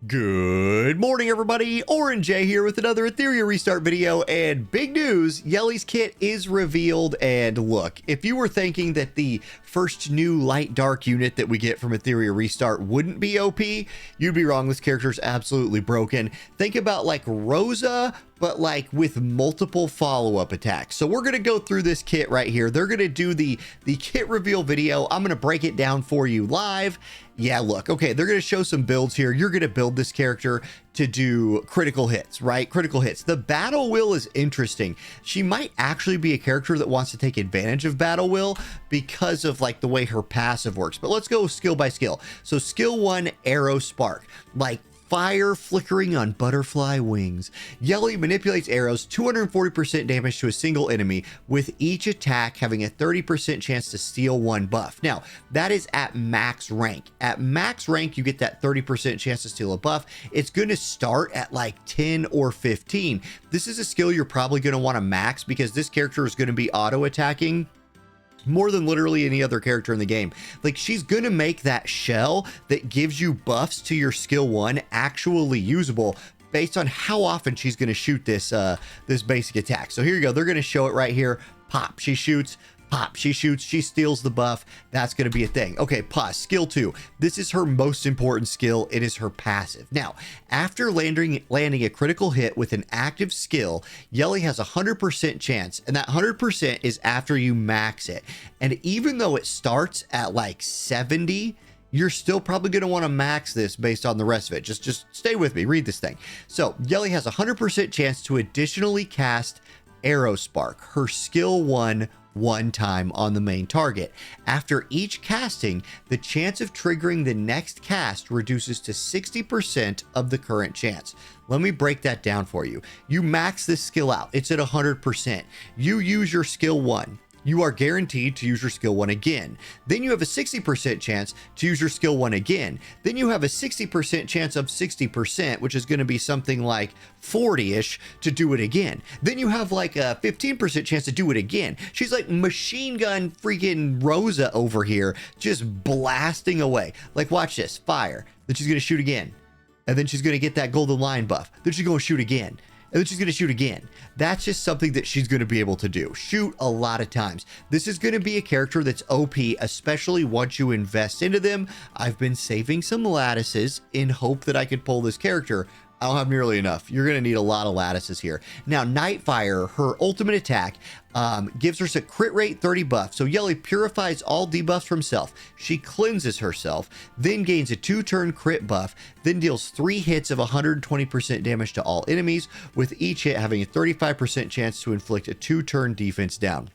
Good morning, everybody. Orange J here with another Etheria restart video, and big news, Yeli's kit is revealed. And look, if you were thinking that the first new light dark unit that we get from Etheria restart wouldn't be OP, you'd be wrong. This character is absolutely broken. Think about like Rosa, but like with multiple follow-up attacks. So we're going to go through this kit right here. They're going to do the kit reveal video. I'm going to break it down for you live. Yeah, look, okay, they're going to show some builds here. You're going to build this character to do critical hits, right? Critical hits. The battle will is interesting. She might actually be a character that wants to take advantage of battle will because of like the way her passive works. But let's go skill by skill. So skill 1, arrow spark, like fire flickering on butterfly wings. Yeli manipulates arrows, 240% damage to a single enemy, with each attack having a 30% chance to steal one buff. Now, that is at max rank. At max rank, you get that 30% chance to steal a buff. It's going to start at like 10 or 15. This is a skill you're probably going to want to max because this character is going to be auto attacking more than literally any other character in the game. Like, she's gonna make that shell that gives you buffs to your skill 1 actually usable based on how often she's gonna shoot this this basic attack. So here you go, they're gonna show it right here. Pop, she shoots. Pop, she shoots, she steals the buff. That's going to be a thing. Okay, pause. Skill 2. This is her most important skill. It is her passive. Now, after landing a critical hit with an active skill, Yeli has a 100% chance, and that 100% is after you max it. And even though it starts at like 70, you're still probably going to want to max this based on the rest of it. Just stay with me. Read this thing. So, Yeli has a 100% chance to additionally cast Arrow Spark, her skill 1 time on the main target. After each casting, the chance of triggering the next cast reduces to 60% of the current chance. Let me break that down for you. You max this skill out. It's at 100%. You use your skill 1. You are guaranteed to use your skill 1 again. Then you have a 60% chance to use your skill 1 again. Then you have a 60% chance of 60%, which is going to be something like 40-ish, to do it again. Then you have like a 15% chance to do it again. She's like machine gun freaking Rosa over here, just blasting away. Like, watch this. Fire. Then she's going to shoot again. And then she's going to get that golden line buff. Then she's going to shoot again. And then she's going to shoot again. That's just something that she's going to be able to do. Shoot a lot of times. This is going to be a character that's OP, especially once you invest into them. I've been saving some lattices in hope that I could pull this character. I don't have nearly enough. You're going to need a lot of lattices here. Now, Nightfire, her ultimate attack, gives her a crit rate 30 buff. So Yeli purifies all debuffs from self. She cleanses herself, then gains a 2-turn crit buff, then deals 3 hits of 120% damage to all enemies, with each hit having a 35% chance to inflict a 2-turn defense down.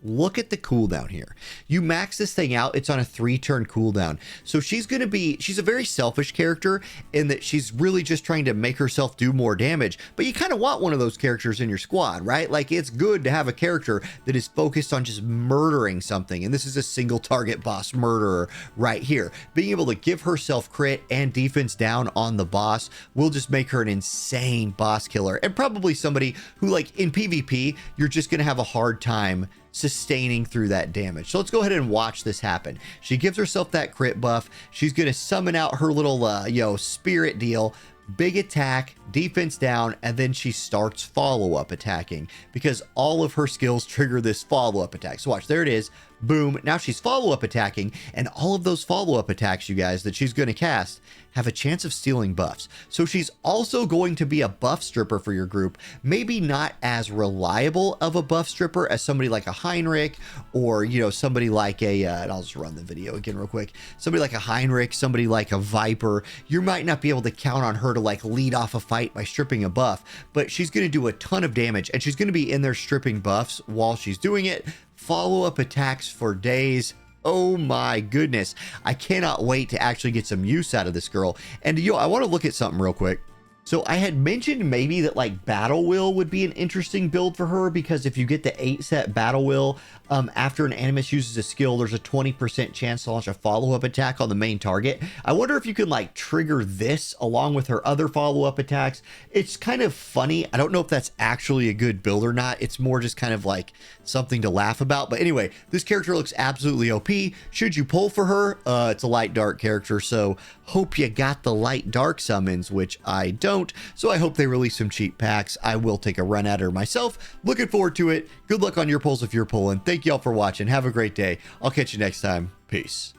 Look at the cooldown here. You max this thing out, it's on a 3-turn cooldown. So she's a very selfish character in that she's really just trying to make herself do more damage. But you kind of want one of those characters in your squad, right? Like, it's good to have a character that is focused on just murdering something. And this is a single target boss murderer right here. Being able to give herself crit and defense down on the boss will just make her an insane boss killer. And probably somebody who, like, in PvP, you're just going to have a hard time sustaining through that damage. So let's go ahead and watch this happen. She gives herself that crit buff. She's going to summon out her little spirit deal. Big attack, defense down, and then she starts follow-up attacking because all of her skills trigger this follow-up attack. So watch, there it is. Boom. Now she's follow-up attacking, and all of those follow-up attacks, you guys, that she's going to cast have a chance of stealing buffs. So she's also going to be a buff stripper for your group. Maybe not as reliable of a buff stripper as somebody like a Heinrich or, you know, somebody like a, and I'll just run the video again real quick. Somebody like a Heinrich, somebody like a Viper. You might not be able to count on her to like lead off a fight by stripping a buff, but she's going to do a ton of damage and she's going to be in there stripping buffs while she's doing it. Follow-up attacks for days. Oh my goodness. I cannot wait to actually get some use out of this girl. And yo, I want to look at something real quick. So I had mentioned maybe that like Battle Will would be an interesting build for her, because if you get the 8-set Battle Will, after an Animus uses a skill, there's a 20% chance to launch a follow-up attack on the main target. I wonder if you can like trigger this along with her other follow-up attacks. It's kind of funny. I don't know if that's actually a good build or not. It's more just kind of like something to laugh about. But anyway, this character looks absolutely OP. Should you pull for her? It's a light dark character, so hope you got the light dark summons, which I don't. So I hope they release some cheap packs. I will take a run at her myself. Looking forward to it. Good luck on your pulls if you're pulling. Thank you all for watching. Have a great day. I'll catch you next time. Peace.